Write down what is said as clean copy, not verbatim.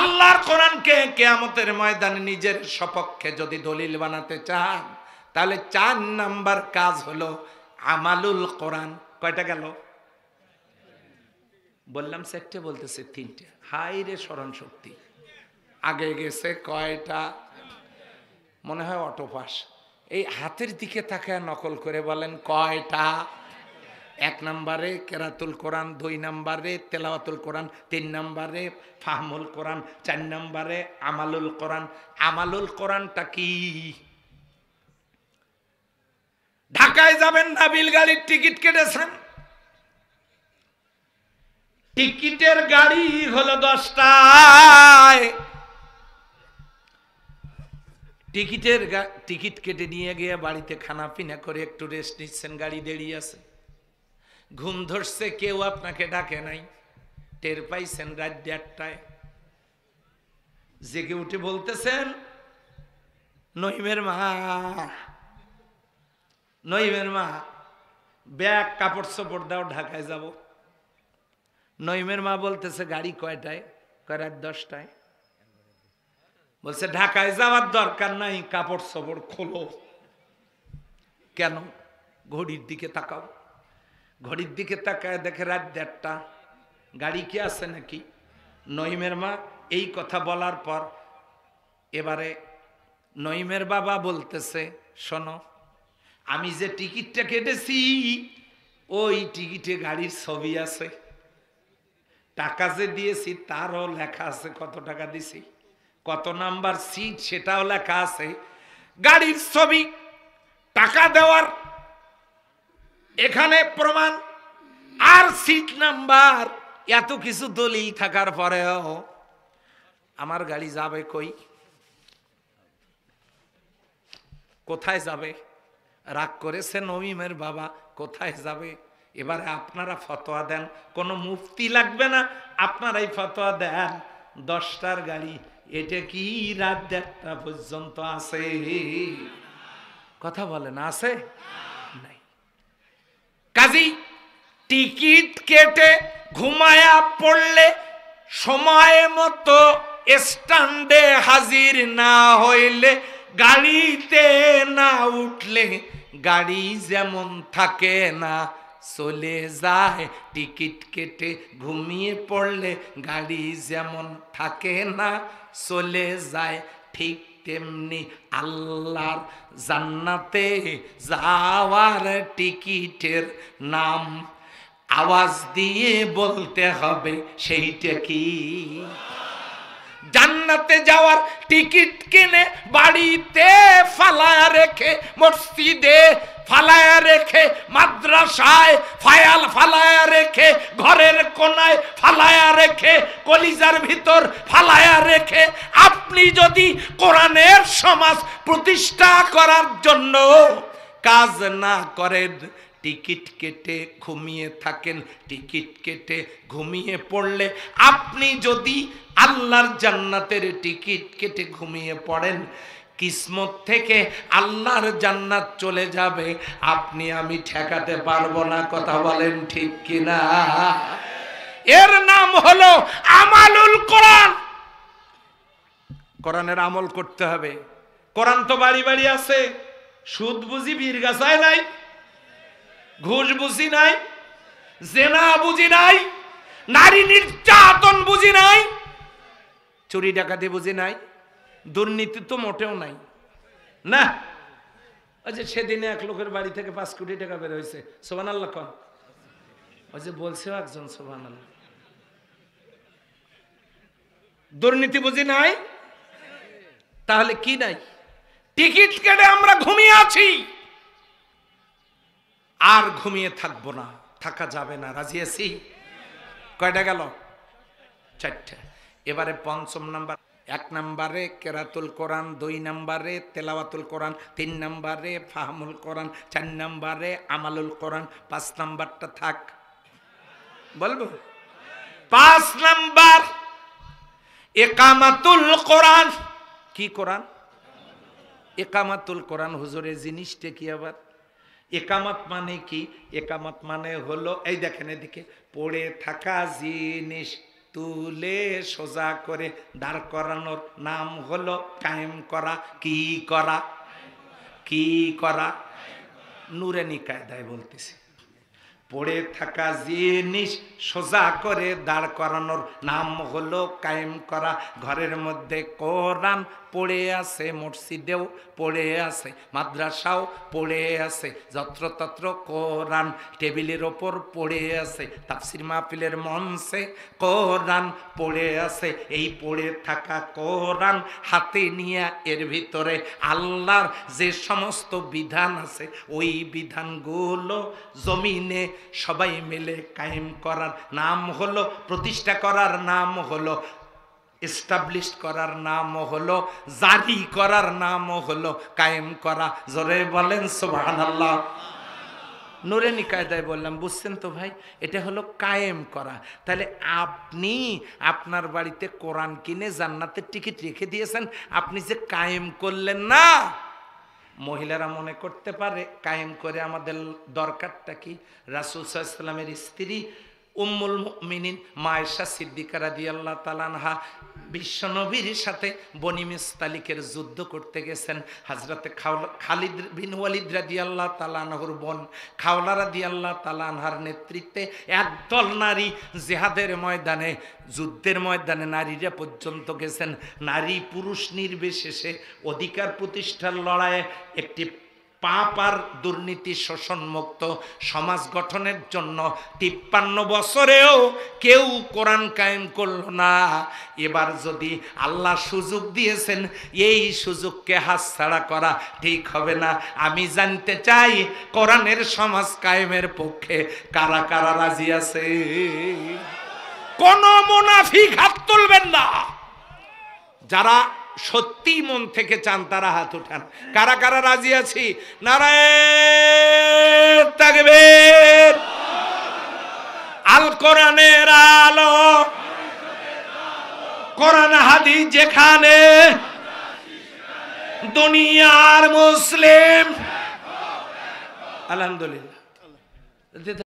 আল্লাহর কোরআনকে কিয়ামতের ময়দানে নিজের সপক্ষে যদি দলিল বানাতে চান তাহলে 4 নাম্বার কাজ হলো আমালুল কোরআন। কয়টা গেল? বললাম 4টে, বলতেছে 3টে। হাই রে স্মরণ শক্তি, আগে গেছে কয়টা? মনে হয় অটো পাস। এই হাতের দিকে তাকায় নকল করে বলেন কয়টা? 1 নম্বরে কেরাতুল কোরআন, 2 নম্বরে তেলাওয়াতুল কোরআন, 3 নম্বরে ফাহমুল কোরআন, 4 নম্বরে আমালুল কোরআন। আমালুল কোরআনটা কি? ঢাকায় যাবেন, নাবিল গাড়ির টিকিট কেটেছেন, টিকিটের গাড়ি হলো 10টায়। টিকিট কেটে নিয়ে গিয়ে বাড়িতে খানা পিনা করে একটু রেস্ট নিচ্ছেন, গাড়ি দেরিয়ে আছে, ঘুম ধরছে, কেউ আপনাকে ডাকে নাই, টের পাইছেন রাত 1:30টায়, জেগে উঠে বলতেছেন নইমের মা, নইমের মা ব্যাগ কাপড় চোপড় দাও, ঢাকায় যাব। নইমের মা বলতেছে গাড়ি কয়টায়? কয় রাত 10টায়। বলছে ঢাকায় যাওয়ার দরকার নাই, কাপড় চোপড় খোলো। কেন? ঘড়ির দিকে তাকাও। ঘড়ির দিকে তাকায় দেখে রাত 1:30। গাড়ি কি আছে নাকি? নইমের মা এই কথা বলার পর এবারে নইমের বাবা বলতেছে শোনো, আমি যে টিকিটটা কেটেছি ওই টিকিটে গাড়ির ছবি আছে, টাকা যে দিয়েছি তারও লেখা আছে, কত টাকা দিছি, কত নাম্বার সিট সেটাও লেখা আছে, গাড়ির ছবি, টাকা দেওয়ার এখানে প্রমাণ, আর সিট নাম্বার, এত কিছু দলিল থাকার পরেও আমার গাড়ি যাবে কই? কোথায় যাবে? রাগ করেছে নইমের বাবা, কোথায় যাবে? এবারে আপনারা ফতোয়া দেন, কোনো মুফতি লাগবে না, আপনারাই ফতোয়া দেন। 10টার গাড়ি, এটা কি রাত 1:30 পর্যন্ত আছে? কথা বলেন আছে? নাই। কাজী টিকিট কেটে ঘুমায়া পড়লে, সময় মতো স্ট্যান্ডে হাজির না হইলে, গাড়িতে না উঠলে গাড়ি যেমন থাকে না চলে যায়, টিকিট কেটে ঘুমিয়ে পড়লে গাড়ি যেমন থাকে না চলে যায়, ঠিক তেমনি আল্লাহর জান্নাতে যাওয়ার টিকিটের নাম আওয়াজ দিয়ে বলতে হবে, সেইটা কি? জান্নাতে যাওয়ার টিকিট কিনে বাড়িতে ফালায়া রেখে, মসজিদে ফালায়া রেখে, মাদ্রাসায় ফালায়া রেখে, ঘরের কোনায় ফালায়া রেখে, কলিজার ভিতর ফালায়া রেখে, আপনি যদি কোরআনের সমাজ প্রতিষ্ঠা করার জন্য কাজ না করেন, টিকিট কেটে ঘুমিয়ে থাকেন, টিকিট কেটে ঘুমিয়ে পড়লে, আপনি যদি আল্লাহর জান্নাতের টিকিট কেটে ঘুমিয়ে পড়েন, কিসমত থেকে আল্লাহর জান্নাত চলে যাবে, আপনি আমি ঠেকাতে পারবো না। কথা বলেন ঠিক কিনা? এর নাম হলো আমালুল কোরআন। কোরআনের আমল করতে হবে। কোরআন তো বাড়ি বাড়ি আছে, সুদ বুঝি বীর গাছায় নাই, ঘুষ বুঝি নাই, জেনা বুঝি নাই, নারী নির্যাতন বুঝি নাই, চুরি ডাকাতি বুঝি নাই, দুর্নীতি তো মোটেও নাই না। ওই যে সেদিনে এক লোকের বাড়ি থেকে 5 কোটি টাকা বের হয়েছে, সুবহানাল্লাহ কোন? ওই যে বলছে একজন সুবহানাল্লাহ। দুর্নীতি বুঝি নাই, তাহলে কি নাই? টিকিট কেটে আমরা ঘুমিয়ে আছি, আর ঘুমিয়ে থাকবো না, থাকা যাবে না। রাজি আছি? কয়টা গেল? 4টে। এবারে 5ম নাম্বার, 1 নম্বরে কেরাতুল কোরআন, 2 নম্বরে তেলাওয়াতুল কোরআন, 3 নম্বরে ফাহমুল কোরআন, 4 নম্বরে আমালুল কোরআন। 5 নাম্বারটা থাক, বলবো? 5 নাম্বার ইকামাতুল কোরআন। কি কোরআন? ইকামাতুল কোরআন। হুজুরের জিনিসটা কি আবার? একামত মানে কি? একামত মানে হলো, এই দেখেন এদিকে, পড়ে থাকা জিনিস। তুলে সোজা করে দাঁড় করানোর নাম হলো কায়েম করা। কি করা? কি করা? নুরানি কায়দায় বলতেছি। পড়ে থাকা জিনিস সোজা করে দাঁড় করানোর নাম হলো কায়েম করা। ঘরের মধ্যে কোরআন পড়ে আছে, মসজিদেও পড়ে আছে, মাদ্রাসাও পড়ে আছে, যত্রতত্র কোরআন টেবিলের ওপর পড়ে আছে, তাফসির মাহফিলের মঞ্চে কোরআন পড়ে আছে। এই পড়ে থাকা কোরআন হাতে নিয়ে এর ভিতরে আল্লাহর যে সমস্ত বিধান আছে ওই বিধানগুলো জমিনে সবাই মিলে কায়েম করার নাম হলো, প্রতিষ্ঠা করার নাম হলো, এস্টাবলিশ করার নাম হলো, জারি করার নাম হলো কায়েম করা। জোরে বলেন সুবহানাল্লাহ। নুরানি কায়দায় বললাম, বুঝছেন তো ভাই? এটা হলো কায়েম করা। তাহলে আপনি আপনার বাড়িতে কোরআন কিনে জান্নাতের টিকিট রেখে দিয়েছেন, আপনি যে কায়েম করলেন না। মহিলারা মনে করতে পারে কায়েম করে আমাদের দরকারটা কি? রাসূল সাল্লাল্লাহু আলাইহি ওয়াসাল্লামের স্ত্রী উম্মুল মুমিনিন মা আয়েশা সিদ্দিকা রাদিয়াল্লাহু তাআলা আনহা বিশ্বনবীর সাথে বনি মুস্তালিকের যুদ্ধ করতে গেছেন। হযরতে খালিদ বিন ওয়ালিদ রাদিয়াল্লাহু তাআলা আনহুর বোন খাওলা রাদিয়াল্লাহু তাআলা আনহার নেতৃত্বে একদল নারী জিহাদের ময়দানে, যুদ্ধের ময়দানে নারীরা পর্যন্ত গেছেন। নারী পুরুষ নির্বিশেষে অধিকার প্রতিষ্ঠার লড়াইয়ে একটি পাপ আর দুর্নীতি শোষণ মুক্ত সমাজ গঠনের জন্য 53 বছরেও কেউ কোরআন কায়েম করল না। এবার যদি আল্লাহ সুযোগ দিয়েছেন, এই সুযোগকে হাতছাড়া করা ঠিক হবে না। আমি জানতে চাই কোরআনের সমাজ কায়েমের পক্ষে কারা কারা রাজি আছে? কোন মুনাফিক হাত তুলবেন না। যারা সত্যি মন থেকে চান তারা হাত উঠান। কারা কারা রাজি আছি? নারায়ে তাকবীর। আল কোরআনের আলো, কোরআন হাদিস যেখানে, দুনিয়ার মুসলিম। আলহামদুলিল্লাহ।